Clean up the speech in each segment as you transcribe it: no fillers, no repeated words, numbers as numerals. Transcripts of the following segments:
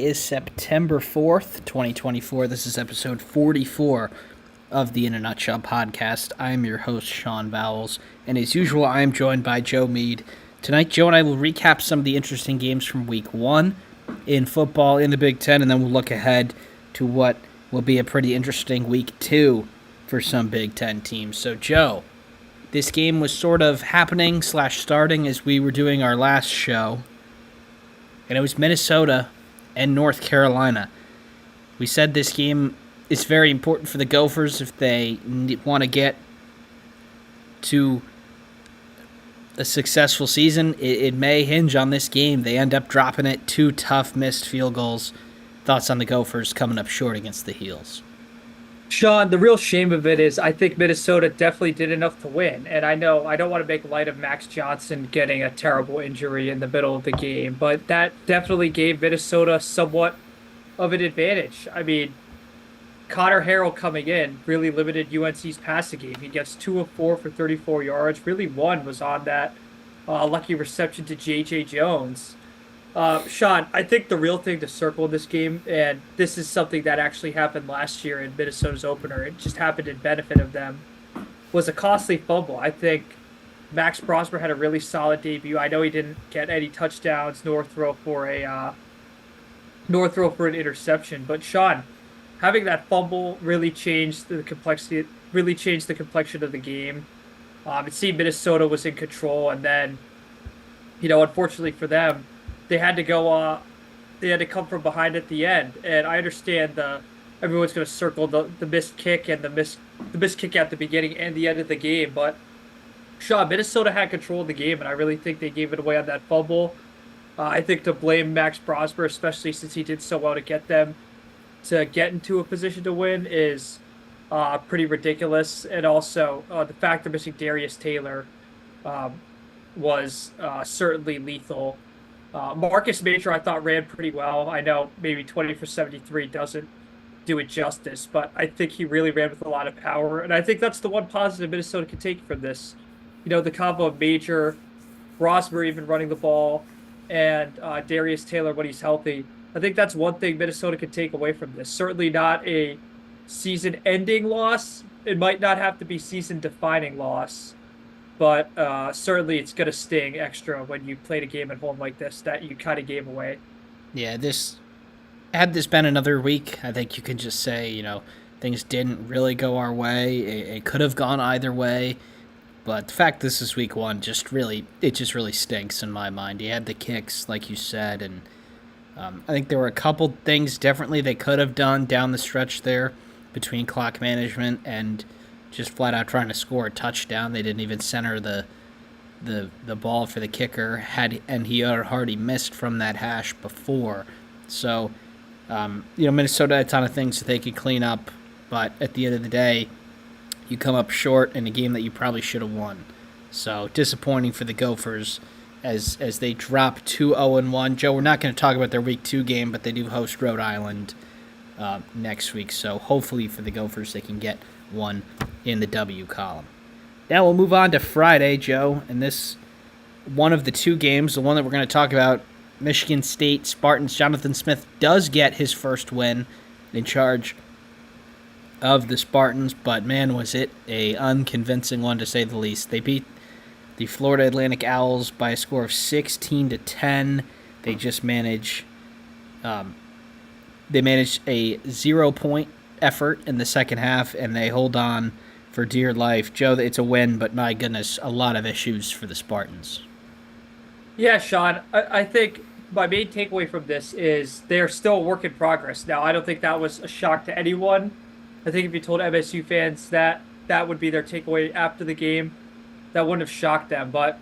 is September 4th, 2024. This is episode 44 of the In a Nutshell podcast. I am your host, Sean Vowells, and as usual, I am joined by Joe Meade. Tonight, Joe and I will recap some of the interesting games from week one in football in the Big Ten, and then we'll look ahead to what will be a pretty interesting week two for some Big Ten teams. So, Joe, this game was sort of happening / starting as we were doing our last show, and it was Minnesota and North Carolina. We said this game is very important for the Gophers if they want to get to a successful season. It may hinge on this game. They end up dropping it. 2 tough missed field goals. Thoughts on the Gophers coming up short against the Heels? Sean, the real shame of it is I think Minnesota definitely did enough to win. And I know I don't want to make light of Max Johnson getting a terrible injury in the middle of the game, but that definitely gave Minnesota somewhat of an advantage. I mean, Connor Harrell coming in really limited UNC's passing game. He gets 2 of 4 for 34 yards. Really, one was on that lucky reception to J.J. Jones. Sean, I think the real thing to circle in this game, and this is something that actually happened last year in Minnesota's opener, it just happened in benefit of them, was a costly fumble. I think Max Prosper had a really solid debut. I know he didn't get any touchdowns nor throw for an interception, but Sean, having that fumble really changed the complexity, really changed the complexion of the game. It seemed Minnesota was in control, and then, unfortunately for them, they had to go. They had to come from behind at the end, and I understand everyone's going to circle the missed kick and the missed kick at the beginning and the end of the game. But Sean, Minnesota had control of the game, and I really think they gave it away on that fumble. I think to blame Max Prosper, especially since he did so well to get them to get into a position to win, is pretty ridiculous. And also the fact they're missing Darius Taylor was certainly lethal. Marcus Major, I thought, ran pretty well. I know maybe 20 for 73 doesn't do it justice, but I think he really ran with a lot of power. And I think that's the one positive Minnesota can take from this. The combo of Major, Rosmer even running the ball, and Darius Taylor when he's healthy. I think that's one thing Minnesota could take away from this. Certainly not a season-ending loss. It might not have to be season-defining loss. But certainly it's going to sting extra when you played a game at home like this that you kind of gave away. Yeah, had this been another week, I think you could just say, things didn't really go our way. It could have gone either way. But the fact this is week one just really stinks in my mind. You had the kicks, like you said, and I think there were a couple things differently they could have done down the stretch there between clock management and just flat out trying to score a touchdown. They didn't even center the ball for the kicker, and he had already missed from that hash before. So, Minnesota had a ton of things that they could clean up, but at the end of the day, you come up short in a game that you probably should have won. So disappointing for the Gophers as they drop 2-0-1. Joe, we're not going to talk about their week 2 game, but they do host Rhode Island next week. So hopefully for the Gophers, they can get one in the W column. Now we'll move on to Friday, Joe, and this one of the 2 games, the one that we're going to talk about, Michigan State Spartans. Jonathan Smith does get his first win in charge of the Spartans, but man, was it a unconvincing one to say the least. They beat the Florida Atlantic Owls by a score of 16-10. They just managed a 0-point effort in the second half, and they hold on for dear life. Joe, it's a win, but my goodness, a lot of issues for the Spartans. Yeah, Sean, I think my main takeaway from this is they're still a work in progress. Now, I don't think that was a shock to anyone. I think if you told MSU fans that would be their takeaway after the game, that wouldn't have shocked them. But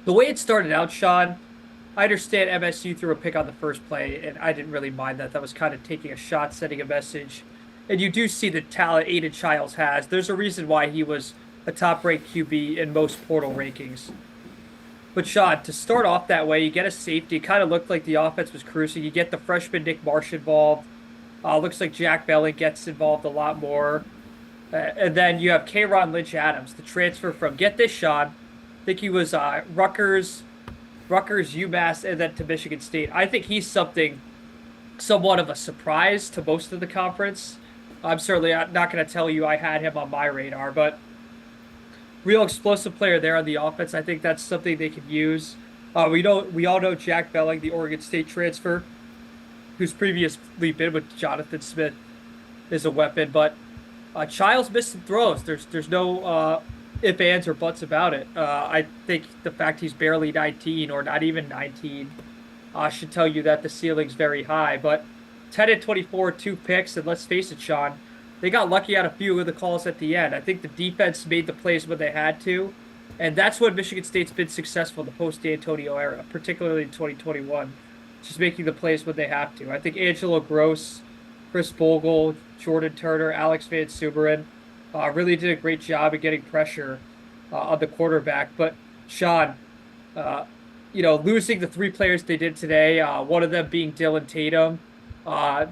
the way it started out, Sean, I understand MSU threw a pick on the first play, and I didn't really mind that. That was kind of taking a shot, sending a message. And you do see the talent Aiden Childs has. There's a reason why he was a top-ranked QB in most portal rankings. But Sean, to start off that way, you get a safety. It kind of looked like the offense was cruising. You get the freshman Nick Marsh involved. Looks like Jack Belling gets involved a lot more. And then you have K'Ron Lynch-Adams, the transfer from, get this, Sean, I think he was Rutgers, UMass, and then to Michigan State. I think he's something somewhat of a surprise to most of the conference. I'm certainly not going to tell you I had him on my radar, but real explosive player there on the offense. I think that's something they could use. We all know Jack Belling, the Oregon State transfer, who's previously been with Jonathan Smith, is a weapon. But Childs missed some throws. There's no if, ands, or buts about it. I think the fact he's barely 19 or not even 19 should tell you that the ceiling's very high. But 10 and 24, 2 picks, and let's face it, Sean, they got lucky on a few of the calls at the end. I think the defense made the plays when they had to, and that's when Michigan State's been successful in the post-D'Antonio era, particularly in 2021, just making the plays when they have to. I think Angelo Gross, Chris Bogle, Jordan Turner, Alex Van Sumeren really did a great job of getting pressure on the quarterback. But Sean, uh, losing the 3 players they did today, one of them being Dylan Tatum,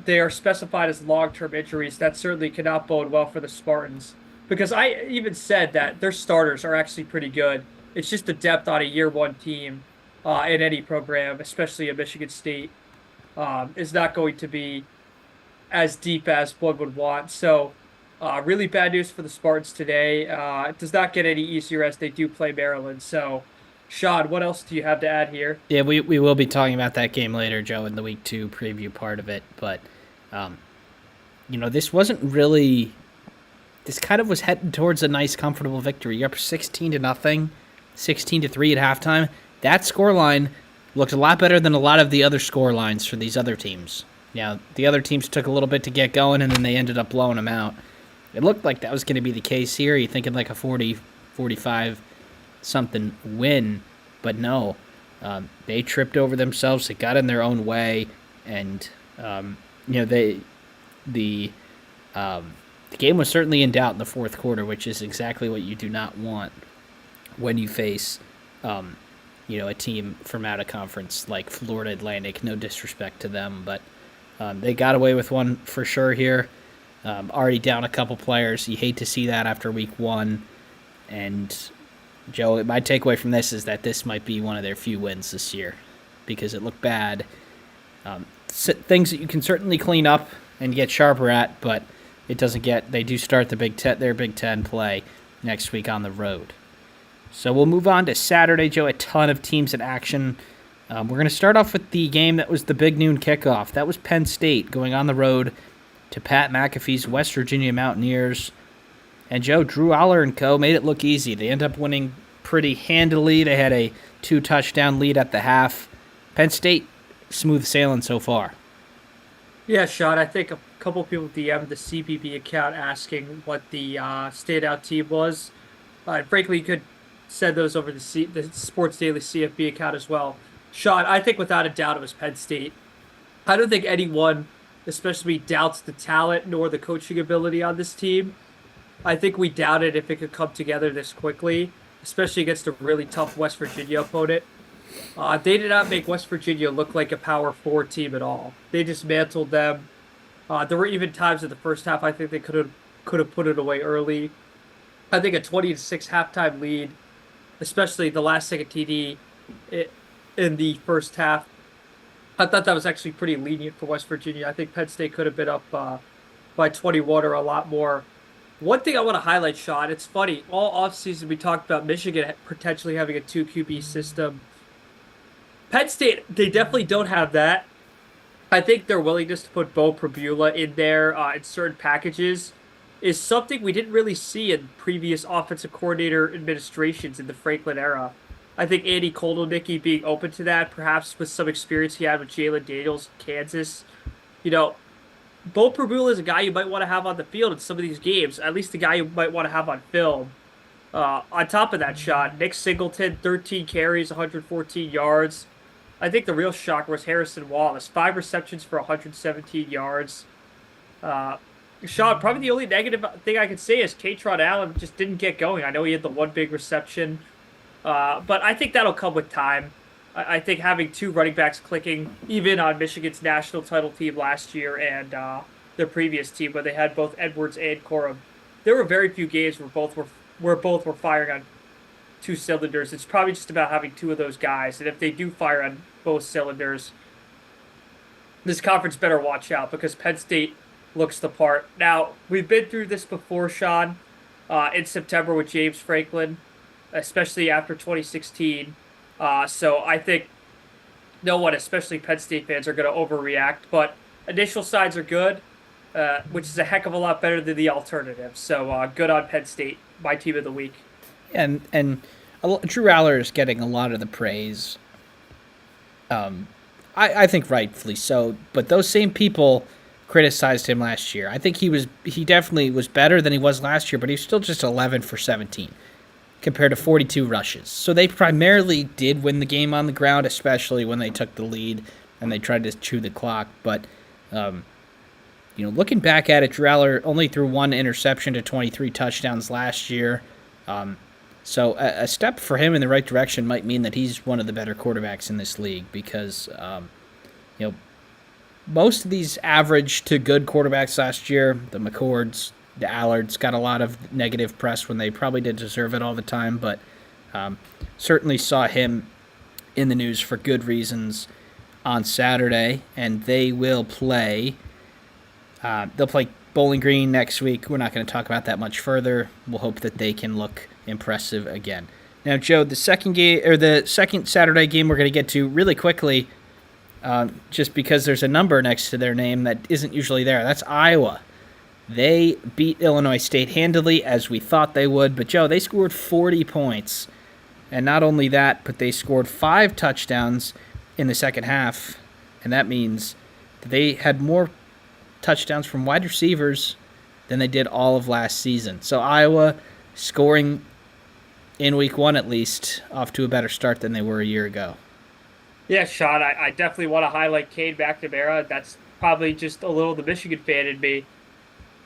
they are specified as long-term injuries. That certainly cannot bode well for the Spartans. Because I even said that their starters are actually pretty good. It's just the depth on a year-one team in any program, especially at Michigan State, is not going to be as deep as one would want. So, really bad news for the Spartans today. It does not get any easier as they do play Maryland. So, Sean, what else do you have to add here? Yeah, we will be talking about that game later, Joe, in the week 2 preview part of it. But, um, this wasn't really. This kind of was heading towards a nice, comfortable victory. You're up 16-0, 16-3 at halftime. That scoreline looked a lot better than a lot of the other score lines for these other teams. Now, the other teams took a little bit to get going, and then they ended up blowing them out. It looked like that was going to be the case here. You're thinking like a 40, 45 something win, but no. They tripped over themselves. They got in their own way, and they the game was certainly in doubt in the fourth quarter, which is exactly what you do not want when you face a team from out of conference like Florida Atlantic. No disrespect to them, but they got away with one for sure here. Already down a couple players. You hate to see that after week 1. And Joe, my takeaway from this is that this might be one of their few wins this year because it looked bad. Things that you can certainly clean up and get sharper at, but it doesn't get. They do start their Big Ten play next week on the road. So we'll move on to Saturday, Joe. A ton of teams in action. We're going to start off with the game that was the big noon kickoff. That was Penn State going on the road to Pat McAfee's West Virginia Mountaineers. And Joe, Drew Aller and co. made it look easy. They end up winning pretty handily. They had a 2-touchdown lead at the half. Penn State, smooth sailing so far. Yeah, Sean, I think a couple people DM'd the CBB account asking what the standout team was. Frankly, you could send those over to the Sports Daily CFB account as well. Sean, I think without a doubt it was Penn State. I don't think anyone, especially doubts the talent nor the coaching ability on this team. I think we doubted if it could come together this quickly, especially against a really tough West Virginia opponent. They did not make West Virginia look like a Power 4 team at all. They dismantled them. There were even times in the first half I think they could have put it away early. I think a 20-6 halftime lead, especially the last second TD in the first half, I thought that was actually pretty lenient for West Virginia. I think Penn State could have been up by 21 or a lot more. One thing I want to highlight, Sean, it's funny. All offseason we talked about Michigan potentially having a 2 QB system. Penn State, they definitely don't have that. I think their willingness to put Bo Prabula in there in certain packages is something we didn't really see in previous offensive coordinator administrations in the Franklin era. I think Andy Kotelnicki being open to that, perhaps with some experience he had with Jalen Daniels in Kansas. Bo Prabula is a guy you might want to have on the field in some of these games, at least a guy you might want to have on film. On top of that shot, Nick Singleton, 13 carries, 114 yards. I think the real shocker was Harrison Wallace, 5 receptions for 117 yards. Sean, probably the only negative thing I could say is Katron Allen just didn't get going. I know he had the one big reception, but I think that'll come with time. I think having 2 running backs clicking, even on Michigan's national title team last year and their previous team, where they had both Edwards and Corum, there were very few games where both were firing on 2 cylinders. It's probably just about having 2 of those guys, and if they do fire on both cylinders, this conference better watch out because Penn State looks the part. Now, we've been through this before, Sean, in September with James Franklin, especially after 2016. So I think no one, especially Penn State fans, are going to overreact. But initial signs are good, which is a heck of a lot better than the alternative. So good on Penn State, my team of the week. And Drew Aller is getting a lot of the praise. I think rightfully so. But those same people criticized him last year. I think he definitely was better than he was last year, but he's still just 11 for 17 compared to 42 rushes. So they primarily did win the game on the ground, especially when they took the lead and they tried to chew the clock. But looking back at it, Drew Aller only threw one interception to 23 touchdowns last year. So a step for him in the right direction might mean that he's one of the better quarterbacks in this league because, most of these average to good quarterbacks last year, the McCords, the Allards, got a lot of negative press when they probably didn't deserve it all the time, but certainly saw him in the news for good reasons on Saturday, and they will play. They'll play Bowling Green next week. We're not going to talk about that much further. We'll hope that they can look impressive again. Now, Joe, the second Saturday game we're going to get to really quickly, just because there's a number next to their name that isn't usually there. That's Iowa. They beat Illinois State handily, as we thought they would. But, Joe, they scored 40 points. And not only that, but they scored 5 touchdowns in the second half. And that means that they had more touchdowns from wide receivers than they did all of last season. So Iowa scoring in week 1 at least off to a better start than they were a year ago. Yeah, Sean, I definitely want to highlight Cade McNamara. That's probably just a little the Michigan fan in me.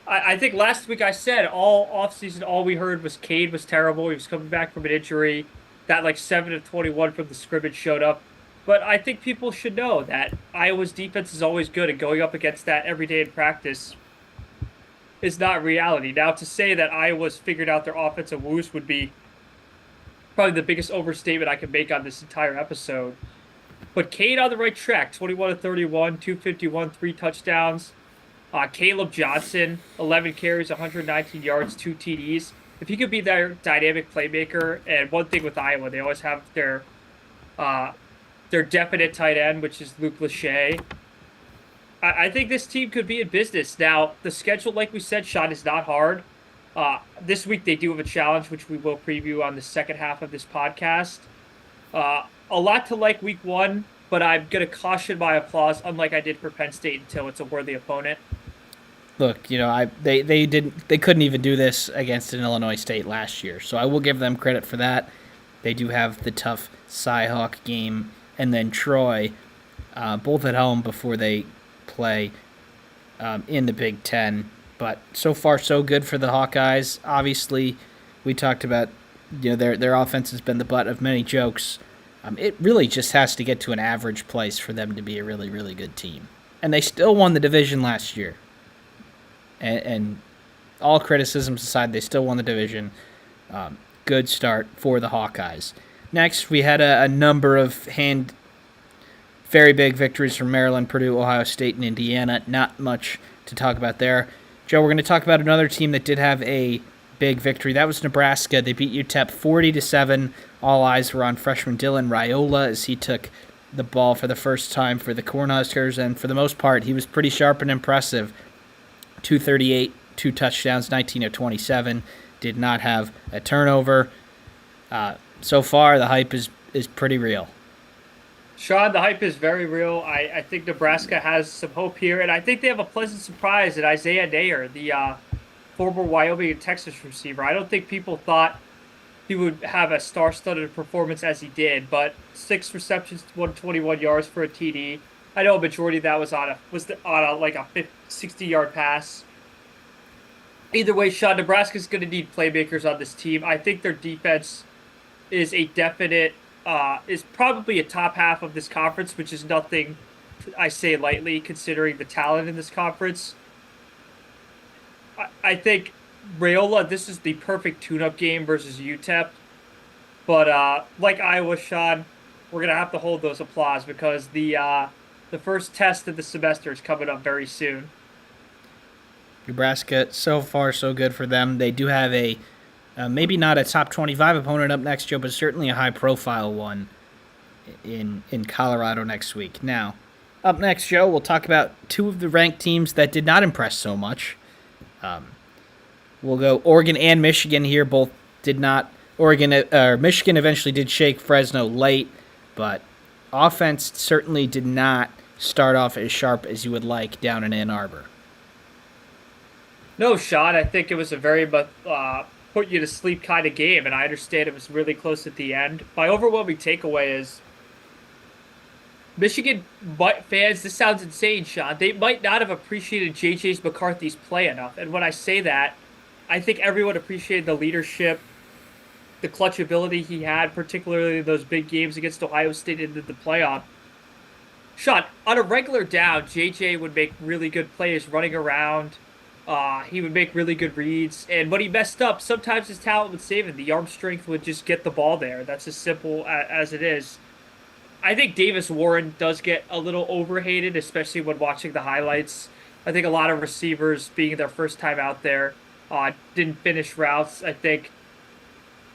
I think last week I said all offseason, all we heard was Cade was terrible. He was coming back from an injury. That like 7 of 21 from the scrimmage showed up. But I think people should know that Iowa's defense is always good, and going up against that every day in practice is not reality. Now, to say that Iowa's figured out their offensive woes would be probably the biggest overstatement I could make on this entire episode. But Cade on the right track, 21 of 31, 251, 3 touchdowns. Caleb Johnson, 11 carries, 119 yards, 2 TDs. If he could be their dynamic playmaker, and one thing with Iowa, they always have their definite tight end, which is Luke Lachey. I think this team could be in business. Now, the schedule, like we said, Sean, is not hard. This week they do have a challenge, which we will preview on the second half of this podcast. A lot to like week 1, but I'm going to caution my applause, unlike I did for Penn State, until it's a worthy opponent. Look, they couldn't even do this against an Illinois State last year, so I will give them credit for that. They do have the tough Cy-Hawk game, and then Troy, both at home before they play in the Big Ten. But so far, so good for the Hawkeyes. Obviously, we talked about their offense has been the butt of many jokes. It really just has to get to an average place for them to be a really, really good team. And they still won the division last year. And all criticisms aside, they still won the division. Good start for the Hawkeyes. Next, we had a number of very big victories from Maryland, Purdue, Ohio State, and Indiana. Not much to talk about there. Joe, we're going to talk about another team that did have a big victory. That was Nebraska. They beat UTEP 40-7. All eyes were on freshman Dylan Raiola as he took the ball for the first time for the Cornhuskers, and for the most part, he was pretty sharp and impressive. 238, 2 touchdowns, 19 of 27. Did not have a turnover. So far, the hype is pretty real. Sean, the hype is very real. I think Nebraska has some hope here, and I think they have a pleasant surprise in Isaiah Nayer, the former Wyoming and Texas receiver. I don't think people thought he would have a star-studded performance as he did, but 6 receptions, 121 yards for a TD. I know a majority of that was on a 60-yard pass. Either way, Sean, Nebraska's going to need playmakers on this team. I think their defense is a definite, is probably a top half of this conference, which is nothing I say lightly considering the talent in this conference. I think Raiola, this is the perfect tune-up game versus UTEP. But like Iowa, Sean, we're going to have to hold those applause because the The first test of the semester is coming up very soon. Nebraska, so far so good for them. They do have a maybe not a top 25 opponent up next, Joe, but certainly a high profile one in Colorado next week. Now, up next, Joe, we'll talk about two of the ranked teams that did not impress so much. We'll go Oregon and Michigan here. Both did not. Michigan eventually did shake Fresno late, but offense certainly did not start off as sharp as you would like down in Ann Arbor. No, Sean, I think it was a very put you to sleep kind of game, and I understand it was really close at the end. My overwhelming takeaway is Michigan fans. This sounds insane, Sean. They might not have appreciated JJ McCarthy's play enough, and when I say that, I think everyone appreciated the leadership, the clutch ability he had, particularly in those big games against Ohio State in the playoff. Sean, on a regular down, JJ would make really good plays running around. He would make really good reads, and when he messed up, sometimes his talent would save him. The arm strength would just get the ball there. That's as simple as it is. I think Davis Warren does get a little overhated, especially when watching the highlights. I think a lot of receivers, being their first time out there, didn't finish routes. I think,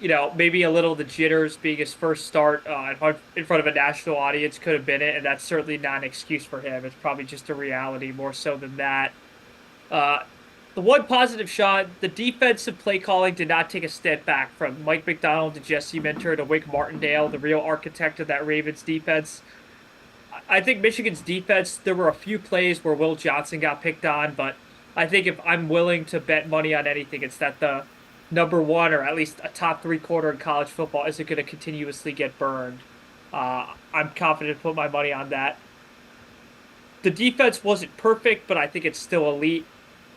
maybe a little the jitters being his first start in front of a national audience could have been it, and that's certainly not an excuse for him. It's probably just a reality more so than that. The one positive shot, the defensive play calling did not take a step back from Mike McDonald to Jesse Minter to Wink Martindale, the real architect of that Ravens defense. I think Michigan's defense, there were a few plays where Will Johnson got picked on, but I think if I'm willing to bet money on anything, it's that the number one or at least a top three quarter in college football isn't going to continuously get burned. I'm confident to put my money on that. The defense wasn't perfect, but I think it's still elite.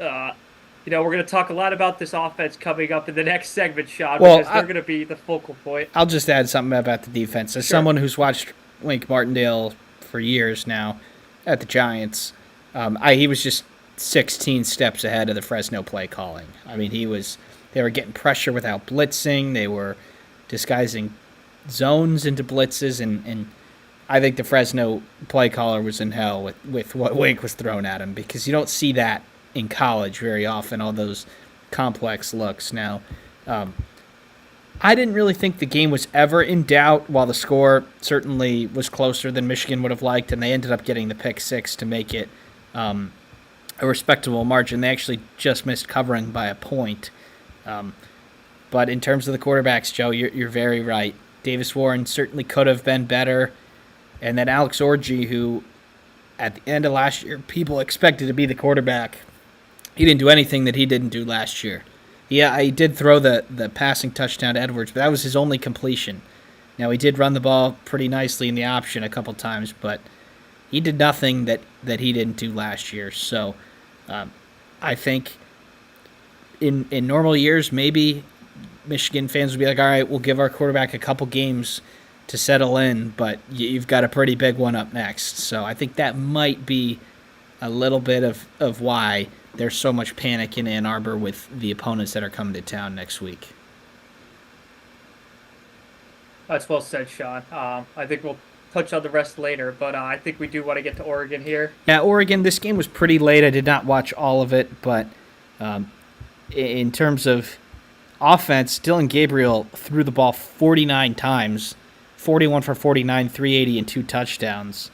We're going to talk a lot about this offense coming up in the next segment, Sean, because they're going to be the focal point. I'll just add something about the defense. As someone who's watched Wink Martindale for years now at the Giants, he was just 16 steps ahead of the Fresno play calling. I mean, they were getting pressure without blitzing. They were disguising zones into blitzes, and I think the Fresno play caller was in hell with what Wink was throwing at him, because you don't see that in college very often, all those complex looks. Now, I didn't really think the game was ever in doubt, while the score certainly was closer than Michigan would have liked, and they ended up getting the pick six to make it a respectable margin. They actually just missed covering by a point. But in terms of the quarterbacks, Joe, you're very right. Davis Warren certainly could have been better. And then Alex Orji, who at the end of last year, people expected to be the quarterback. He didn't do anything that he didn't do last year. Yeah, he did throw the passing touchdown to Edwards, but that was his only completion. Now, he did run the ball pretty nicely in the option a couple times, but he did nothing that he didn't do last year. So I think in normal years, maybe Michigan fans would be like, all right, we'll give our quarterback a couple games to settle in, but you've got a pretty big one up next. So I think that might be a little bit of why there's so much panic in Ann Arbor with the opponents that are coming to town next week. That's well said, Sean. I think we'll touch on the rest later, but I think we do want to get to Oregon here. Yeah, Oregon, this game was pretty late. I did not watch all of it, but in terms of offense, Dylan Gabriel threw the ball 49 times, 41 for 49, 380, and 2 touchdowns.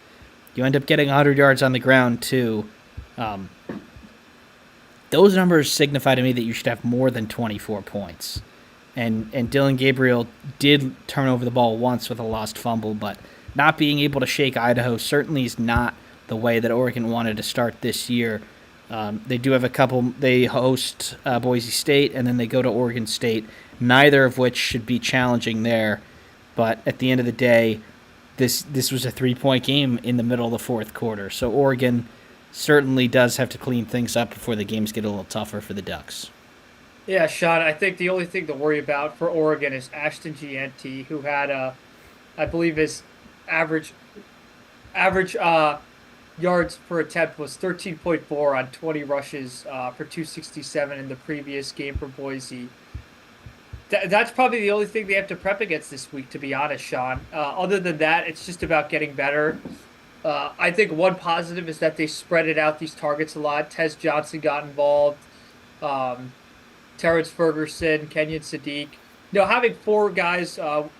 You end up getting 100 yards on the ground, too. Those numbers signify to me that you should have more than 24 points. And Dylan Gabriel did turn over the ball once with a lost fumble, but not being able to shake Idaho certainly is not the way that Oregon wanted to start this year. They do have a couple. They host Boise State, and then they go to Oregon State, neither of which should be challenging there. But at the end of the day, this was a 3-point game in the middle of the fourth quarter. So Oregon certainly does have to clean things up before the games get a little tougher for the Ducks. Yeah, Sean, I think the only thing to worry about for Oregon is Ashton Gianti, who had, I believe his average yards per attempt was 13.4 on 20 rushes for 267 in the previous game for Boise. That's probably the only thing they have to prep against this week, to be honest, Sean. Other than that, it's just about getting better. I think one positive is that they spread it out these targets a lot. Tez Johnson got involved. Um, Terrence Ferguson, Kenyon Sadiq. Having four guys on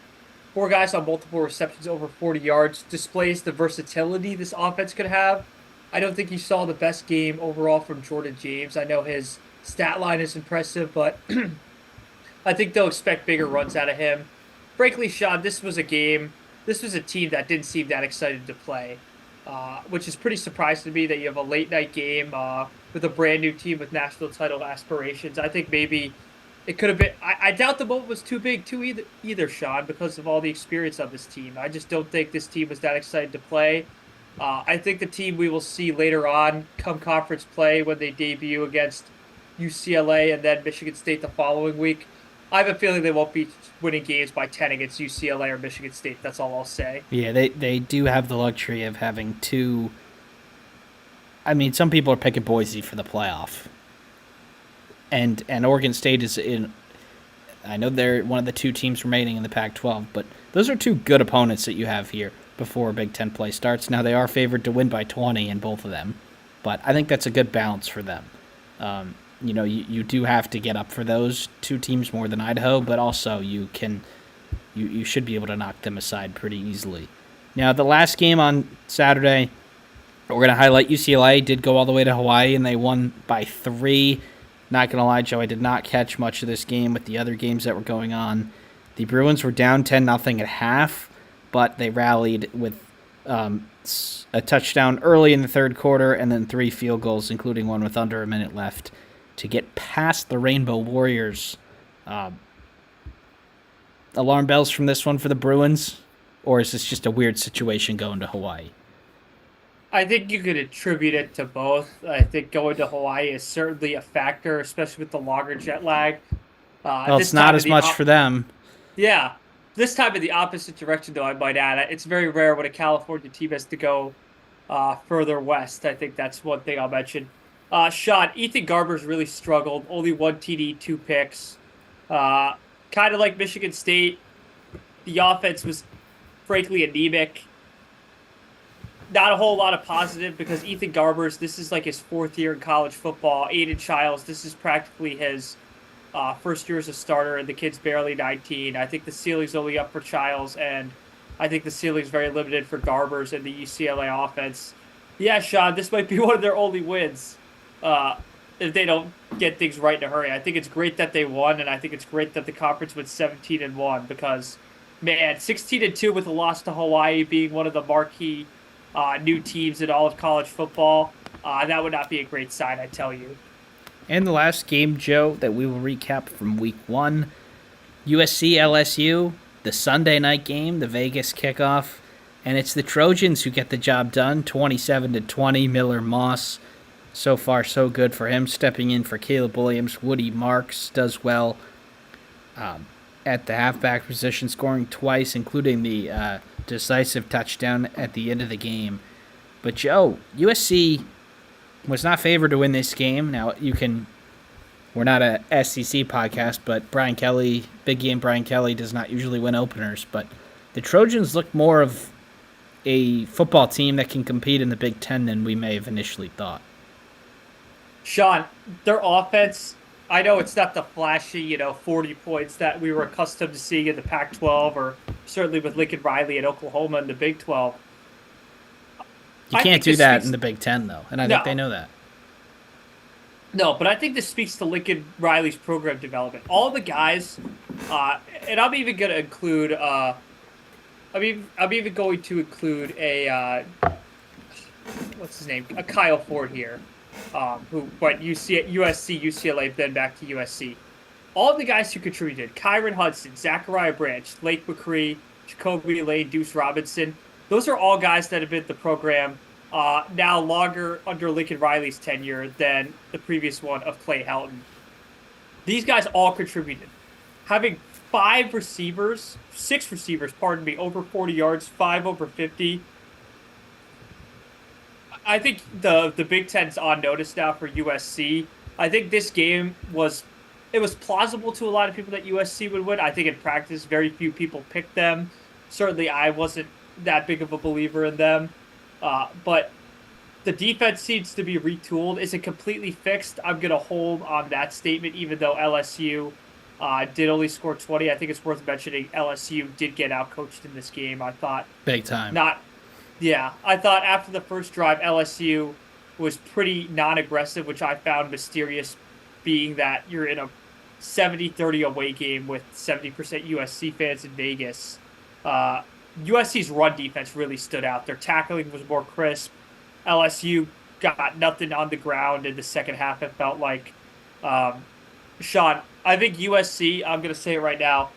multiple receptions over 40 yards displays the versatility this offense could have. I don't think you saw the best game overall from Jordan James. I know his stat line is impressive, but I think they'll expect bigger runs out of him. Frankly, Sean, this was a team that didn't seem that excited to play, which is pretty surprising to me that you have a late night game with a brand new team with national title aspirations. I think maybe it could have been. I doubt the moment was too big too either, Sean, because of all the experience of this team. I just don't think this team was that excited to play. I think the team we will see later on come conference play when they debut against UCLA and then Michigan State the following week. I have a feeling they won't be winning games by 10 against UCLA or Michigan State. That's all I'll say. Yeah, they do have the luxury of having two. I mean, some people are picking Boise for the playoff, and Oregon State is in. I know they're one of the two teams remaining in the Pac-12, but those are two good opponents that you have here before Big Ten play starts. Now they are favored to win by 20 in both of them, but I think that's a good balance for them. You do have to get up for those two teams more than Idaho, but also you should be able to knock them aside pretty easily. Now, the last game on Saturday, we're going to highlight UCLA did go all the way to Hawaii, and they won by 3. Not going to lie, Joe, I did not catch much of this game with the other games that were going on. The Bruins were down 10-0 at half, but they rallied with a touchdown early in the third quarter and then 3 field goals, including one with under a minute left, to get past the Rainbow Warriors. Alarm bells from this one for the Bruins, or is this just a weird situation going to Hawaii? I think you could attribute it to both. I think going to Hawaii is certainly a factor, especially with the longer jet lag. Well, it's not as much for them. Yeah. This time in the opposite direction, though, I might add. It's very rare when a California team has to go further west. I think that's one thing I'll mention. Sean, Ethan Garber's really struggled. Only 1 TD, 2 picks. Kind of like Michigan State, the offense was frankly anemic. Not a whole lot of positive because Ethan this is like his 4th year in college football. Aiden Childs, this is practically his first year as a starter, and the kid's barely 19. I think the ceiling's only up for Childs, and I think the ceiling's very limited for Garbers and the UCLA offense. Yeah, Sean, this might be one of their only wins if they don't get things right in a hurry. I think it's great that they won, and I think it's great that the conference went 17-1 because, man, 16-2 with a loss to Hawaii being one of the marquee new teams in all of college football, that would not be a great sign, I tell you. And the last game, Joe, that we will recap from week 1, USC LSU, the Sunday night game, the Vegas kickoff, and it's the Trojans who get the job done, 27-20. Miller Moss, so far so good for him, stepping in for Caleb Williams. Woody Marks does well at the halfback position, scoring twice, including the decisive touchdown at the end of the game. But Joe, USC was not favored to win this game. Now, we're not a SEC podcast, but Brian Kelly, big game Brian Kelly, does not usually win openers. But the Trojans look more of a football team that can compete in the Big Ten than we may have initially thought. Sean, their offense, I know it's not the flashy, 40 points that we were accustomed to seeing in the Pac-12 or certainly with Lincoln Riley at Oklahoma in the Big 12. You can't do that in the Big Ten, though, and I think they know that. No, but I think this speaks to Lincoln Riley's program development. All the guys, and I'm even going to include, I'm even going to include a, what's his name, a Kyle Ford here, who went USC, UCLA, then back to USC. All of the guys who contributed, Kyron Hudson, Zachariah Branch, Lake McCree, Jacoby Lane, Deuce Robinson, those are all guys that have been at the program now longer under Lincoln Riley's tenure than the previous one of Clay Helton. These guys all contributed. Having 6 receivers, over 40 yards, 5 over 50. I think the Big Ten's on notice now for USC. I think this game was plausible to a lot of people that USC would win. I think in practice, very few people picked them. Certainly, I wasn't that big of a believer in them. But the defense needs to be retooled. Is it completely fixed? I'm going to hold on that statement, even though LSU did only score 20. I think it's worth mentioning LSU did get outcoached in this game. I thought Big time. not, yeah, I thought after the first drive, LSU was pretty non aggressive, which I found mysterious, being that you're in a 70-30 away game with 70% USC fans in Vegas. Uh, USC's run defense really stood out. Their tackling was more crisp. LSU got nothing on the ground in the second half. It felt like, um, Sean, I think USC, I'm going to say it right now,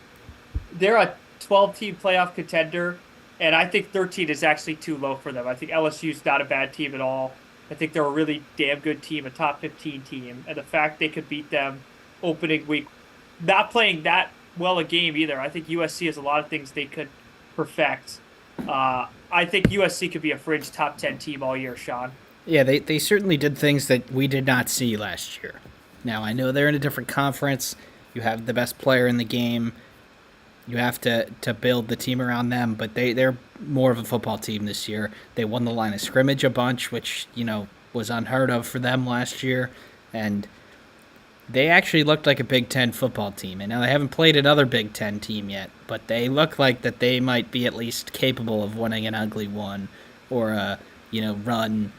they're a 12-team playoff contender, and I think 13 is actually too low for them. I think LSU's not a bad team at all. I think they're a really damn good team, a top 15 team, and the fact they could beat them opening week, not playing that well a game either. I think USC has a lot of things they could perfect. I think USC could be a fringe top 10 team all year, Sean. Yeah, they certainly did things that we did not see last year. Now, I know they're in a different conference. You have the best player in the game. You have to build the team around them, but they're more of a football team this year. They won the line of scrimmage a bunch, which, was unheard of for them last year. And they actually looked like a Big Ten football team. And now they haven't played another Big Ten team yet, but they look like that they might be at least capable of winning an ugly one or a, run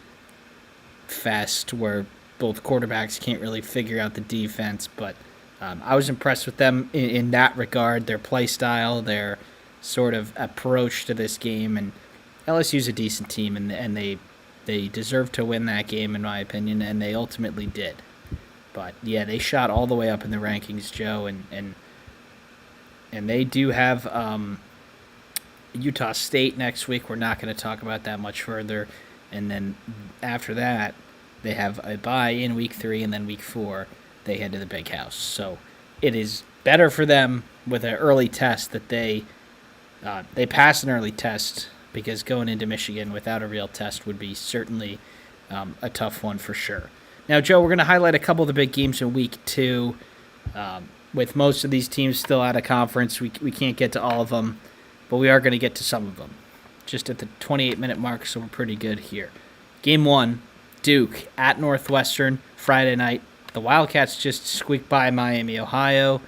fest where both quarterbacks can't really figure out the defense. But I was impressed with them in that regard, their play style, their sort of approach to this game. And LSU's a decent team, and they deserve to win that game, in my opinion, and they ultimately did. But yeah, they shot all the way up in the rankings, Joe, and they do have Utah State next week. We're not going to talk about that much further, and then after that, they have a bye in week 3, and then week 4 they head to the Big House. So it is better for them with an early test that they pass an early test, because going into Michigan without a real test would be certainly a tough one for sure. Now, Joe, we're going to highlight a couple of the big games in week 2. With most of these teams still out of conference, we can't get to all of them, but we are going to get to some of them. Just at the 28-minute mark, so we're pretty good here. Game 1, Duke at Northwestern, Friday night. The Wildcats just squeaked by Miami, Ohio.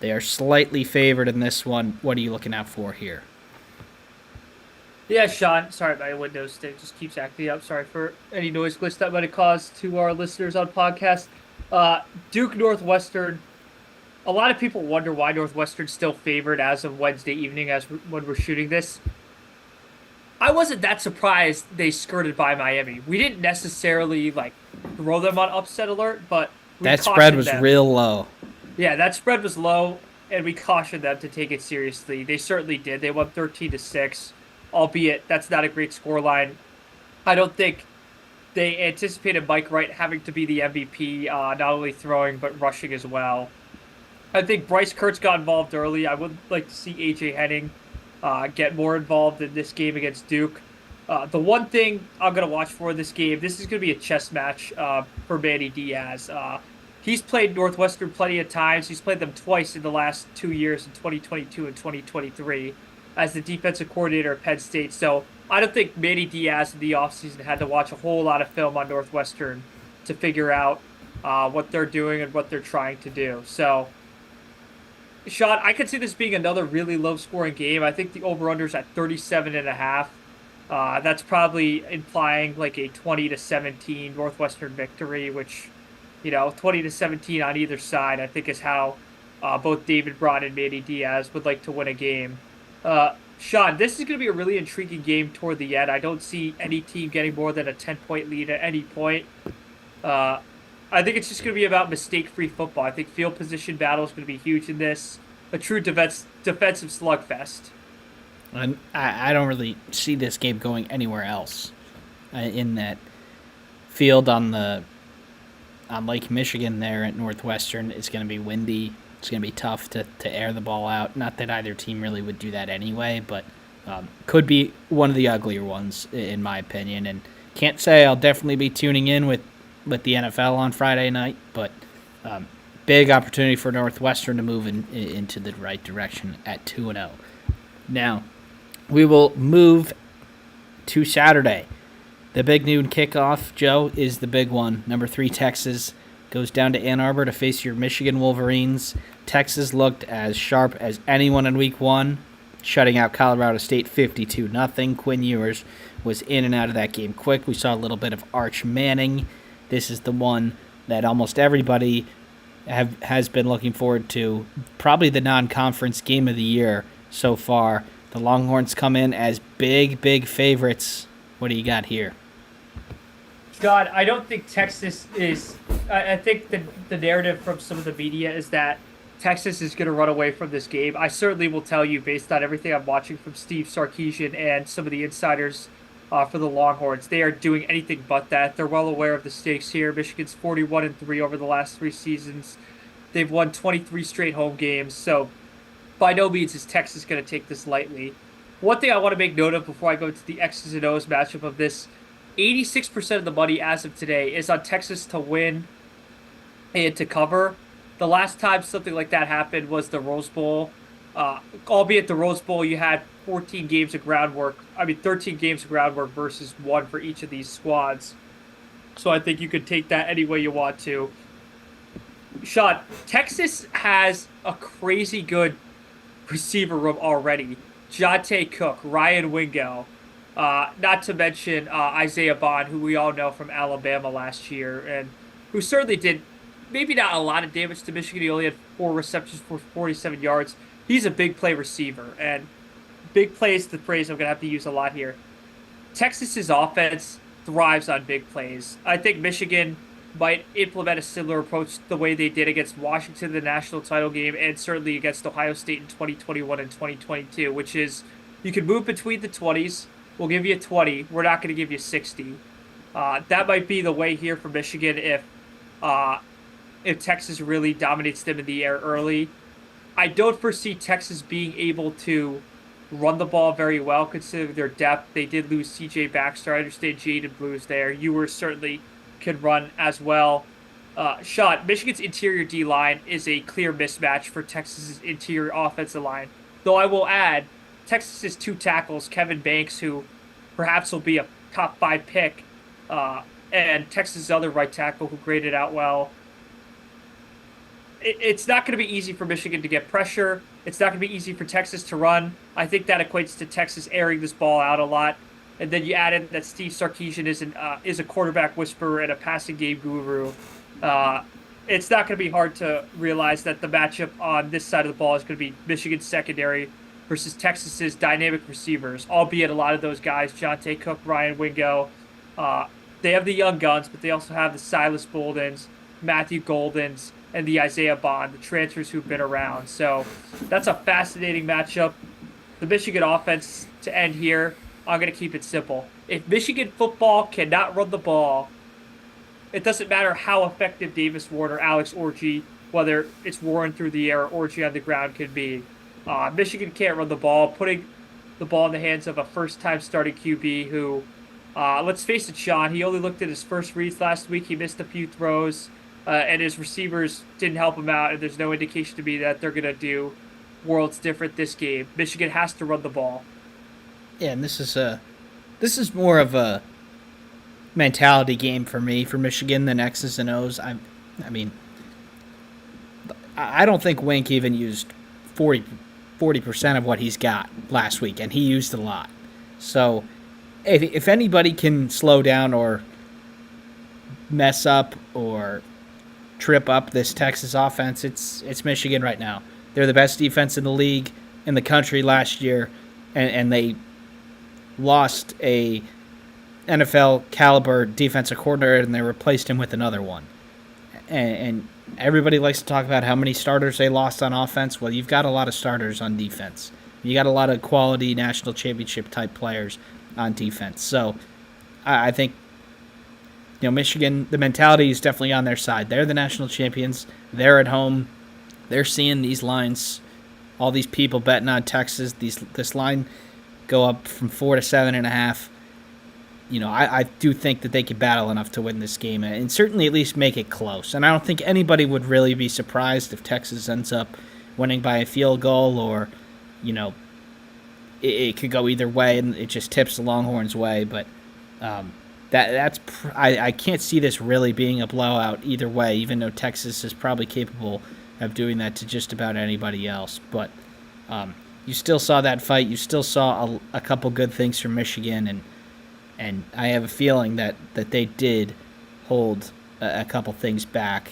They are slightly favored in this one. What are you looking out for here? Yeah, Sean. Sorry, my Windows thing just keeps acting up. Sorry for any noise glitch that might have caused to our listeners on podcast. Duke Northwestern. A lot of people wonder why Northwestern's still favored as of Wednesday evening, when we're shooting this. I wasn't that surprised they skirted by Miami. We didn't necessarily throw them on upset alert, but that spread was them. Real low. Yeah, that spread was low, and we cautioned them to take it seriously. They certainly did. They won 13-6, albeit that's not a great scoreline. I don't think they anticipated Mike Wright having to be the MVP, not only throwing but rushing as well. I think Bryce Kurtz got involved early. I would like to see A.J. Henning get more involved in this game against Duke. The one thing I'm going to watch for this game, this is going to be a chess match for Manny Diaz. He's played Northwestern plenty of times. He's played them twice in the last 2 years, in 2022 and 2023, as the defensive coordinator at Penn State. So I don't think Manny Diaz in the offseason had to watch a whole lot of film on Northwestern to figure out what they're doing and what they're trying to do. So, Sean, I could see this being another really low-scoring game. I think the over-under's at 37.5. That's probably implying like a 20-17 Northwestern victory, which, 20-17 on either side, I think is how both David Braun and Manny Diaz would like to win a game. Sean, this is going to be a really intriguing game toward the end. I don't see any team getting more than a 10-point lead at any point. I think it's just going to be about mistake-free football. I think field position battle is going to be huge in this. A true defensive slugfest. And I don't really see this game going anywhere else. In that field on Lake Michigan there at Northwestern, it's going to be windy. It's going to be tough to air the ball out. Not that either team really would do that anyway, but could be one of the uglier ones, in my opinion. And can't say I'll definitely be tuning in with the NFL on Friday night, but big opportunity for Northwestern to move into the right direction at 2-0. Now, we will move to Saturday. The big noon kickoff, Joe, is the big one. Number 3, Texas, goes down to Ann Arbor to face your Michigan Wolverines. Texas looked as sharp as anyone in week 1, shutting out Colorado State 52-0. Quinn Ewers was in and out of that game quick. We saw a little bit of Arch Manning. This is the one that almost everybody has been looking forward to. Probably the non-conference game of the year so far. The Longhorns come in as big favorites. What do you got here? God, I don't think Texas is. I think the narrative from some of the media is that Texas is going to run away from this game. I certainly will tell you, based on everything I'm watching from Steve Sarkisian and some of the insiders for the Longhorns, they are doing anything but that. They're well aware of the stakes here. Michigan's 41-3 over the last 3 seasons. They've won 23 straight home games, so by no means is Texas going to take this lightly. One thing I want to make note of before I go to the X's and O's matchup of this, 86% of the money as of today is on Texas to win and to cover. The last time something like that happened was the Rose Bowl. Albeit the Rose Bowl, you had 13 games of groundwork versus 1 for each of these squads. So I think you could take that any way you want to. Sean, Texas has a crazy good receiver room already. Jonte Cook, Ryan Wingo, not to mention Isaiah Bond, who we all know from Alabama last year, and who certainly did maybe not a lot of damage to Michigan. He only had 4 receptions for 47 yards. He's a big play receiver, and big play is the phrase I'm going to have to use a lot here. Texas's offense thrives on big plays. I think Michigan might implement a similar approach the way they did against Washington in the national title game and certainly against Ohio State in 2021 and 2022, which is you can move between the 20s. We'll give you 20. We're not going to give you 60. That might be the way here for Michigan if Texas really dominates them in the air early. I don't foresee Texas being able to run the ball very well considering their depth. They did lose C.J. Baxter. I understand Jaden Blue's there. Ewers certainly can run as well. Sean, Michigan's interior D-line is a clear mismatch for Texas's interior offensive line. Though I will add, Texas's 2 tackles, Kevin Banks, who perhaps will be a top 5 pick, and Texas's other right tackle who graded out well. It's not going to be easy for Michigan to get pressure. It's not going to be easy for Texas to run. I think that equates to Texas airing this ball out a lot. And then you add in that Steve Sarkisian is a quarterback whisperer and a passing game guru. It's not going to be hard to realize that the matchup on this side of the ball is going to be Michigan's secondary versus Texas's dynamic receivers, albeit a lot of those guys, Jonte Cook, Ryan Wingo, they have the young guns, but they also have the Silas Boldens, Matthew Goldens, and the Isaiah Bond, the transfers who've been around. So that's a fascinating matchup. The Michigan offense to end here, I'm going to keep it simple. If Michigan football cannot run the ball, it doesn't matter how effective Davis Ward or Alex Orji, whether it's Warren through the air or Orji on the ground, can be. Michigan can't run the ball. Putting the ball in the hands of a first-time starting QB who, let's face it, Sean, he only looked at his first reads last week. He missed a few throws, and his receivers didn't help him out, and there's no indication to me that they're going to do worlds different this game. Michigan has to run the ball. Yeah, and this is more of a mentality game for me for Michigan than X's and O's. I mean, I don't think Wink even used 40% of what he's got last week, and he used a lot. So if anybody can slow down or mess up or trip up this Texas offense, it's Michigan right now. They're the best defense in the league, in the country last year, and they lost a NFL caliber defensive coordinator and they replaced him with another one. And everybody likes to talk about how many starters they lost on offense. Well, you've got a lot of starters on defense. You got a lot of quality national championship type players on defense. So I think, Michigan, the mentality is definitely on their side. They're the national champions. They're at home. They're seeing these lines, all these people betting on Texas. This line go up from 4 to 7.5. I do think that they could battle enough to win this game and certainly at least make it close. And I don't think anybody would really be surprised if Texas ends up winning by a field goal or, it could go either way, and it just tips the Longhorns' way. But I can't see this really being a blowout either way, even though Texas is probably capable of doing that to just about anybody else. But you still saw that fight. You still saw a couple good things from Michigan, and I have a feeling that they did hold a couple things back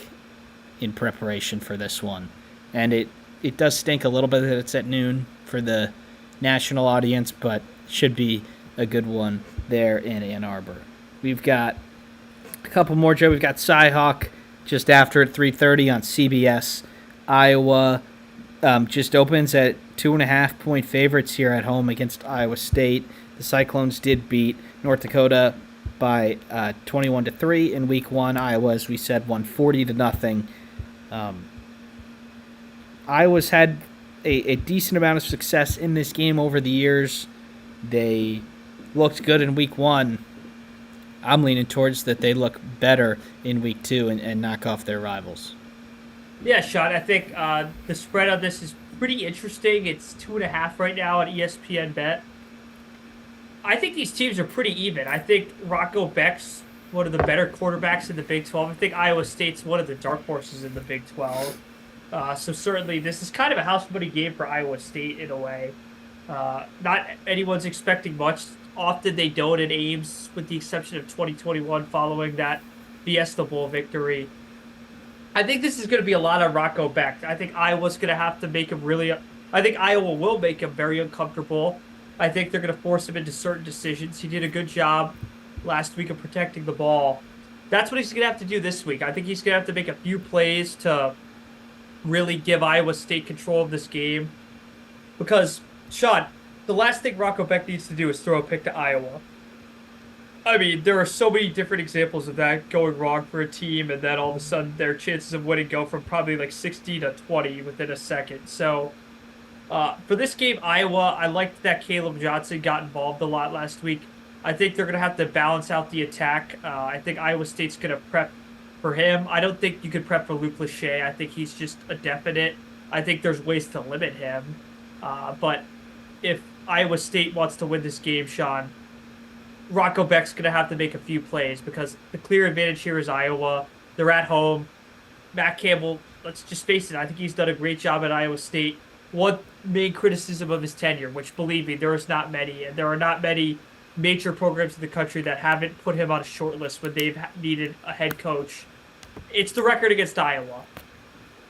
in preparation for this one. And it does stink a little bit that it's at noon for the national audience, but should be a good one there in Ann Arbor. We've got a couple more, Joe. We've got Cyhawk just after at 3:30 on CBS. Iowa just opens at 2.5-point favorites here at home against Iowa State. The Cyclones did beat North Dakota by 21-3 in Week 1. Iowa, as we said, won 40-0. Iowa's had a decent amount of success in this game over the years. They looked good in Week 1. I'm leaning towards that they look better in Week 2 and knock off their rivals. Yeah, Sean, I think the spread on this is pretty interesting. It's 2.5 right now on ESPN Bet. I think these teams are pretty even. I think Rocco Beck's one of the better quarterbacks in the Big 12. I think Iowa State's one of the dark horses in the Big 12. So certainly this is kind of a house money game for Iowa State in a way. Not anyone's expecting much. Often they don't in Ames, with the exception of 2021 following that Fiesta Bowl victory. I think this is going to be a lot of Rocco Beck. I think Iowa's going to have to make him really. I think Iowa will make him very uncomfortable. I think they're going to force him into certain decisions. He did a good job last week of protecting the ball. That's what he's going to have to do this week. I think he's going to have to make a few plays to really give Iowa State control of this game. Because, Sean, the last thing Rocco Beck needs to do is throw a pick to Iowa. I mean, there are so many different examples of that going wrong for a team, and then all of a sudden their chances of winning go from probably like 60-20 within a second. So, for this game, Iowa, I liked that Caleb Johnson got involved a lot last week. I think they're going to have to balance out the attack. I think Iowa State's going to prep for him. I don't think you could prep for Luke Lachey. I think he's just a definite. I think there's ways to limit him. But if Iowa State wants to win this game, Sean, Rocco Beck's going to have to make a few plays because the clear advantage here is Iowa. They're at home. Matt Campbell, let's just face it, I think he's done a great job at Iowa State. One main criticism of his tenure, which, believe me, there is not many, and there are not many major programs in the country that haven't put him on a short list when they've needed a head coach. It's the record against Iowa.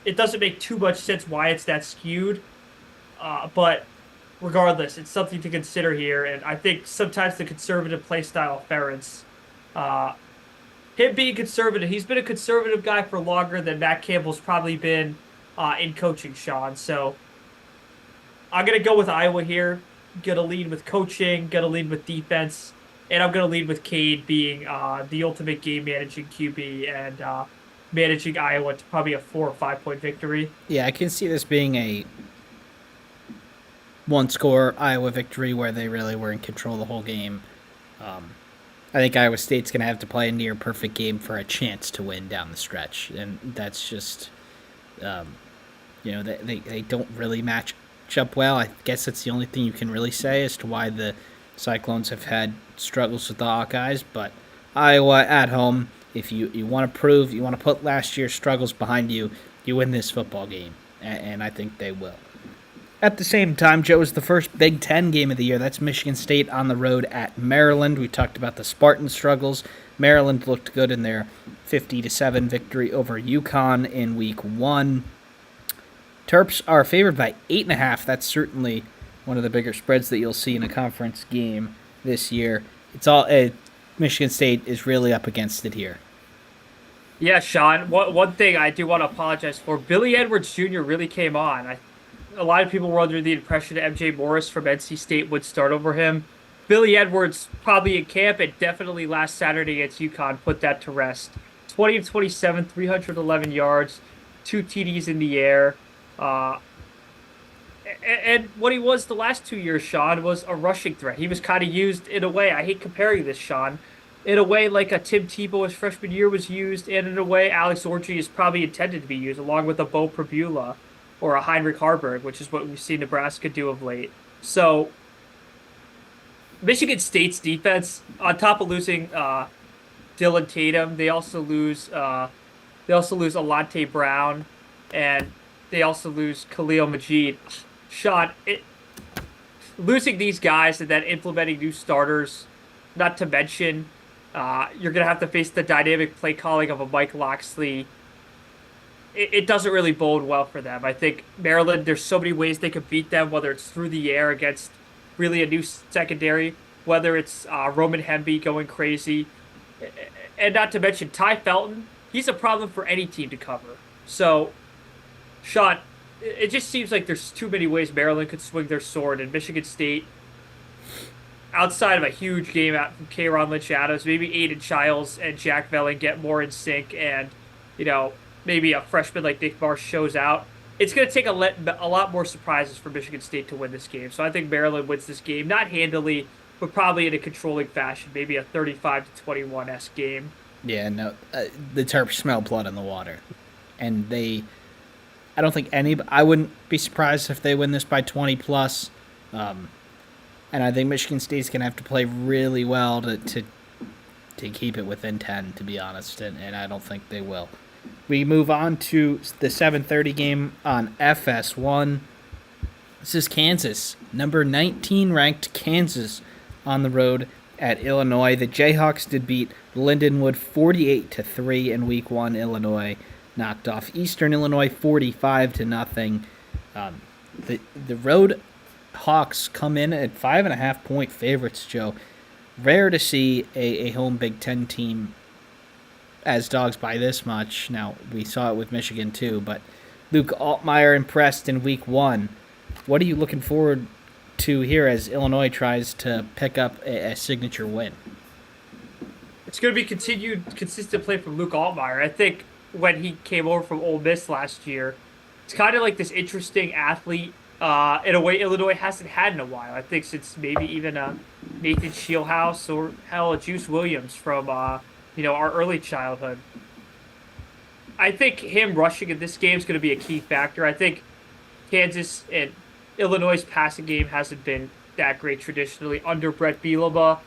It doesn't make too much sense why it's that skewed, but regardless, it's something to consider here, and I think sometimes the conservative play style ferrets. Him being conservative, he's been a conservative guy for longer than Matt Campbell's probably been in coaching, Sean. So I'm going to go with Iowa here. Going to lead with coaching, going to lead with defense, and I'm going to lead with Cade being the ultimate game managing QB and managing Iowa to probably a 4 or 5 point victory. Yeah, I can see this being a one-score Iowa victory where they really were in control the whole game. I think Iowa State's going to have to play a near-perfect game for a chance to win down the stretch, and that's just, they don't really match up well. I guess that's the only thing you can really say as to why the Cyclones have had struggles with the Hawkeyes, but Iowa at home, if you want to prove, you want to put last year's struggles behind you, you win this football game, and I think they will. At the same time, Joe, is the first Big Ten game of the year. That's Michigan State on the road at Maryland. We talked about the Spartan struggles. Maryland looked good in their 50-7 victory over UConn in Week 1. Terps are favored by 8.5. That's certainly one of the bigger spreads that you'll see in a conference game this year. It's all Michigan State is really up against it here. Yeah, Sean. One thing I do want to apologize for: Billy Edwards Jr. really came on. A lot of people were under the impression that MJ Morris from NC State would start over him. Billy Edwards, probably in camp, and definitely last Saturday against UConn, put that to rest. 20 of 27, 311 yards, 2 TDs in the air. And what he was the last 2 years, Sean, was a rushing threat. He was kind of used in a way, I hate comparing this, Sean, in a way like a Tim Tebow his freshman year was used, and in a way Alex Orji is probably intended to be used, along with a Bo Prabula or a Heinrich Harburg, which is what we've seen Nebraska do of late. So Michigan State's defense, on top of losing Dylan Tatum, they also lose Alante Brown, and they also lose Khalil Majid. Sean, losing these guys and then implementing new starters, not to mention, you're gonna have to face the dynamic play calling of a Mike Locksley. It doesn't really bode well for them. I think Maryland, there's so many ways they could beat them, whether it's through the air against really a new secondary, whether it's Roman Hemby going crazy, and not to mention Ty Felton. He's a problem for any team to cover. So, Sean, it just seems like there's too many ways Maryland could swing their sword, and Michigan State, outside of a huge game out from K'Ron Lynch Adams, maybe Aiden Childs and Jack Velling get more in sync, and you know maybe a freshman like Nick Marsh shows out. It's going to take a lot more surprises for Michigan State to win this game. So I think Maryland wins this game, not handily, but probably in a controlling fashion, maybe a 35-21 game. Yeah, no, the Terps smell blood in the water, and they. I don't think any. I wouldn't be surprised if they win this by 20 plus. And I think Michigan State's gonna have to play really well to keep it within 10, to be honest, and I don't think they will. We move on to the 7:30 game on FS1. This is Kansas, number 19 ranked Kansas, on the road at Illinois. The Jayhawks did beat Lindenwood 48-3 in Week 1. Illinois knocked off Eastern Illinois 45-0. The road Hawks come in at 5.5-point favorites, Joe. Rare to see a home Big Ten team as dogs by this much. Now, we saw it with Michigan too, but Luke Altmaier impressed in Week 1. What are you looking forward to here as Illinois tries to pick up a signature win? It's going to be continued consistent play from Luke Altmaier. I think when he came over from Ole Miss last year, it's kind of like this interesting athlete in a way Illinois hasn't had in a while. I think since maybe even Nathan Shieldhouse or hell, Juice Williams from our early childhood. I think him rushing in this game is going to be a key factor. I think Kansas and Illinois' passing game hasn't been that great traditionally under Brett Bielema.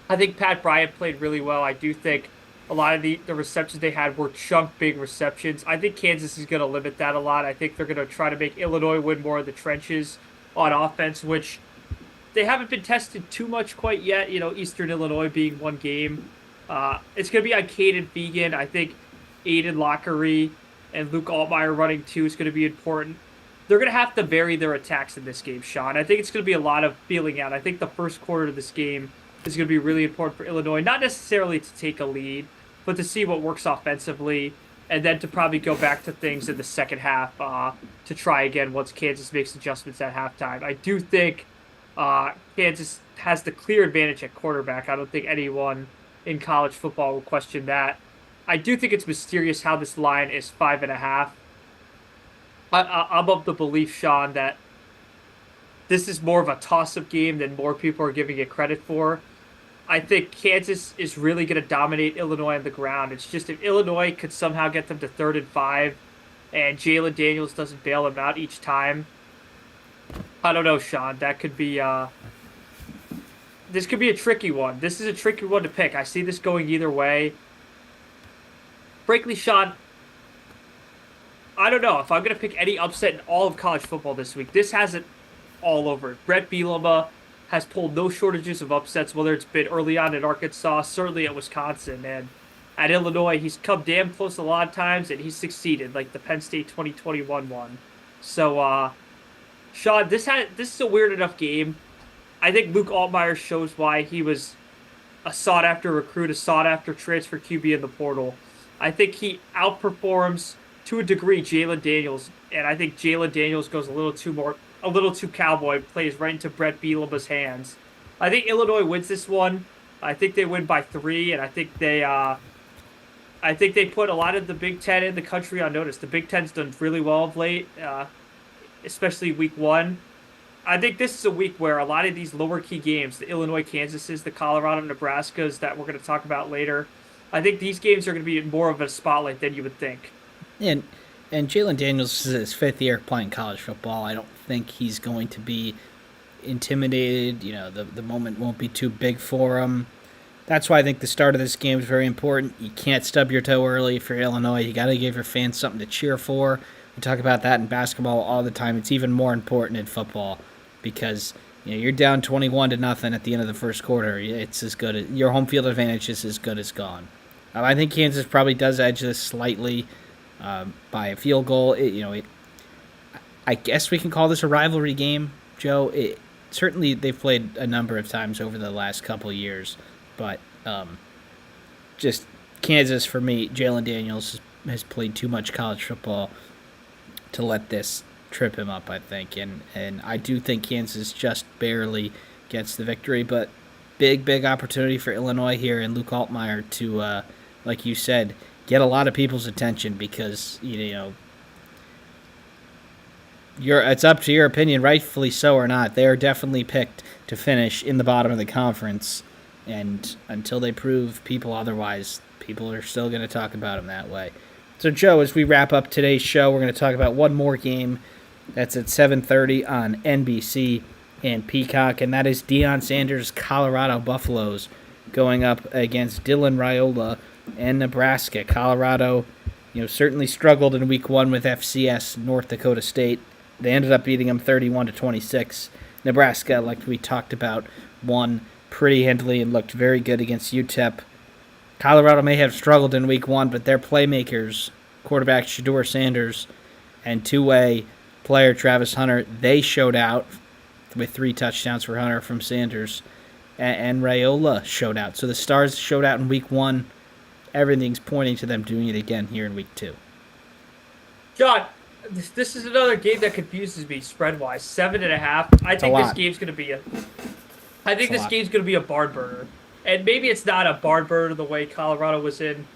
I think Pat Bryant played really well. I do think a lot of the receptions they had were chunk big receptions. I think Kansas is going to limit that a lot. I think they're going to try to make Illinois win more of the trenches on offense, which they haven't been tested too much quite yet. Eastern Illinois being one game. It's going to be on Caden Fegan. I think Aiden Lockery and Luke Altmaier running two is going to be important. They're going to have to vary their attacks in this game, Sean. I think it's going to be a lot of feeling out. I think the first quarter of this game is going to be really important for Illinois, not necessarily to take a lead, but to see what works offensively, and then to probably go back to things in the second half to try again once Kansas makes adjustments at halftime. I do think Kansas has the clear advantage at quarterback. I don't think anyone in college football will question that. I do think it's mysterious how this line is 5.5. I'm of the belief, Sean, that this is more of a toss-up game than more people are giving it credit for. I think Kansas is really going to dominate Illinois on the ground. It's just if Illinois could somehow get them to 3rd and 5 and Jalen Daniels doesn't bail them out each time, I don't know, Sean. That could be this could be a tricky one. This is a tricky one to pick. I see this going either way. Frankly, Sean, I don't know if I'm going to pick any upset in all of college football this week. This has it all over. Brett Bielema has pulled no shortages of upsets, whether it's been early on at Arkansas, certainly at Wisconsin, and at Illinois. He's come damn close a lot of times, and he's succeeded, like the Penn State 2021 one. So, Sean, this is a weird enough game. I think Luke Altmaier shows why he was a sought-after recruit, a sought-after transfer QB in the portal. I think he outperforms, to a degree, Jalen Daniels, and I think Jalen Daniels goes a little too cowboy, plays right into Brett Bielema's hands. I think Illinois wins this one. I think they win by 3, and I think they put a lot of the Big Ten in the country on notice. The Big Ten's done really well of late, especially Week 1. I think this is a week where a lot of these lower key games, the Illinois Kansases, the Colorado Nebraskas that we're going to talk about later, I think these games are going to be more of a spotlight than you would think. And Jalen Daniels is his 5th year playing college football. I don't think he's going to be intimidated. The moment won't be too big for them. That's why I think the start of this game is very important. You can't stub your toe early if you're Illinois. You got to give your fans something to cheer for. We talk about that in basketball all the time. It's even more important in football because you're down 21-0 at the end of the first quarter. It's as good as your home field advantage is as good as gone. I think Kansas probably does edge this slightly by a field goal. I guess we can call this a rivalry game, Joe. Certainly they've played a number of times over the last couple years, but just Kansas for me. Jalen Daniels has played too much college football to let this trip him up, I think, and I do think Kansas just barely gets the victory, but big opportunity for Illinois here and Luke Altmaier to, like you said, get a lot of people's attention because it's up to your opinion, rightfully so or not. They are definitely picked to finish in the bottom of the conference, and until they prove people otherwise, people are still going to talk about them that way. So, Joe, as we wrap up today's show, we're going to talk about one more game that's at 7:30 on NBC and Peacock, and that is Deion Sanders' Colorado Buffaloes going up against Dylan Raiola and Nebraska. Colorado, certainly struggled in Week 1 with FCS North Dakota State. They ended up beating them 31-26. Nebraska, like we talked about, won pretty handily and looked very good against UTEP. Colorado may have struggled in Week 1, but their playmakers, quarterback Shedeur Sanders and two-way player Travis Hunter, they showed out with 3 touchdowns for Hunter from Sanders, and Raiola showed out. So the Stars showed out in Week 1. Everything's pointing to them doing it again here in Week 2. John, this is another game that confuses me spread-wise. 7.5. I think this game's going to be a barn burner. And maybe it's not a barn burner the way Colorado was in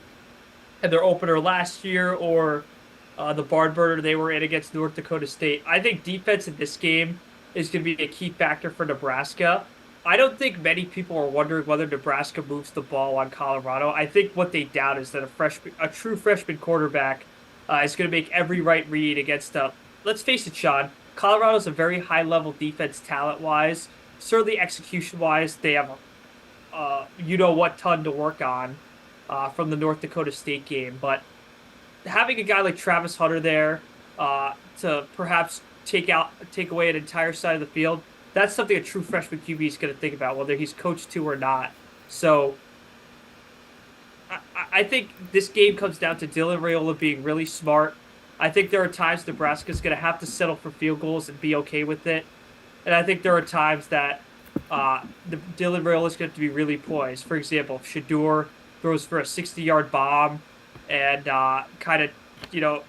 their opener last year or the barn burner they were in against North Dakota State. I think defense in this game is going to be a key factor for Nebraska. I don't think many people are wondering whether Nebraska moves the ball on Colorado. I think what they doubt is that a true freshman quarterback is going to make every right read against let's face it, Sean, Colorado's a very high-level defense talent-wise. Certainly execution-wise, they have ton to work on from the North Dakota State game. But having a guy like Travis Hunter there to perhaps take away an entire side of the field, that's something a true freshman QB is going to think about, whether he's coached to or not. So I think this game comes down to Dylan Raiola being really smart. I think there are times Nebraska's going to have to settle for field goals and be okay with it. And I think there are times that Dylan Raiola is going to have to be really poised. For example, if Shedeur throws for a 60-yard bomb and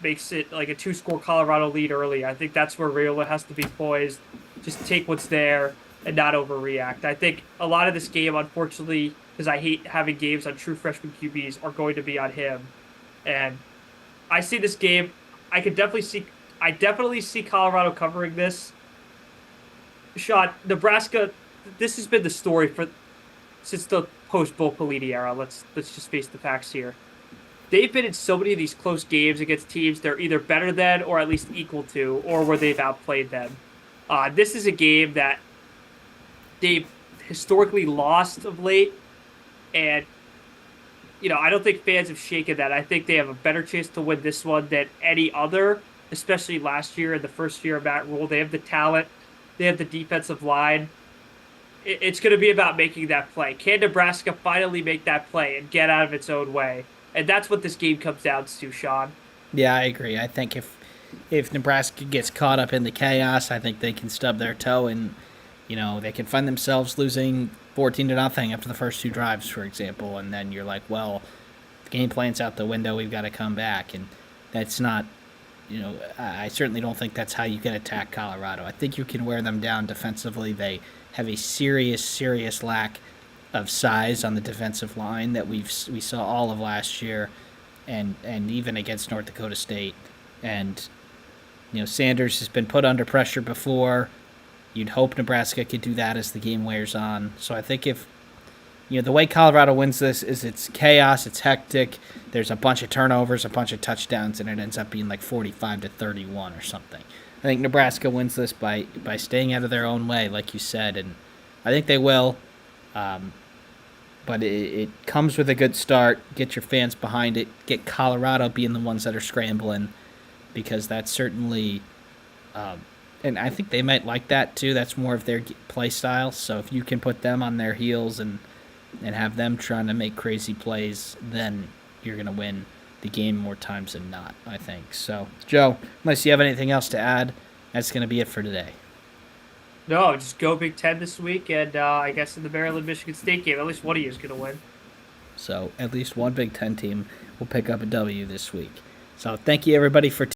makes it like a 2-score Colorado lead early, I think that's where Raiola has to be poised. Just take what's there and not overreact. I think a lot of this game, unfortunately, because I hate having games on true freshman QBs, are going to be on him. And I see this game. I definitely see Colorado covering this. Sean, Nebraska, this has been the story since the post-Bo Pelini era. Let's just face the facts here. They've been in so many of these close games against teams they're either better than or at least equal to, or where they've outplayed them. This is a game that they've historically lost of late, and I don't think fans have shaken that. I think they have a better chance to win this one than any other, especially last year in the first year of Matt Rule. They have the talent. They have the defensive line. It's going to be about making that play. Can Nebraska finally make that play and get out of its own way? And that's what this game comes down to, Sean. Yeah, I agree. I think if Nebraska gets caught up in the chaos, I think they can stub their toe and, they can find themselves losing 14-0 after the first 2 drives, for example. And then you're like, well, the game plan's out the window. We've got to come back. And that's not, I certainly don't think that's how you can attack Colorado. I think you can wear them down defensively. They have a serious lack of size on the defensive line that we saw all of last year and even against North Dakota State. And, Sanders has been put under pressure before. You'd hope Nebraska could do that as the game wears on. So I think if, the way Colorado wins this is it's chaos, it's hectic, there's a bunch of turnovers, a bunch of touchdowns, and it ends up being like 45-31 or something. think Nebraska wins this by staying out of their own way, like you said, and I think they will. But it comes with a good start. Get your fans behind it. Get Colorado being the ones that are scrambling, because that's certainly, and I think they might like that too. That's more of their play style. So if you can put them on their heels and have them trying to make crazy plays, then you're gonna win the game more times than not, I think. So, Joe, unless you have anything else to add, that's gonna be it for today. No, just go Big Ten this week, and I guess in the Maryland Michigan State game, at least one of you is gonna win. So at least one Big Ten team will pick up a W this week. So thank you everybody for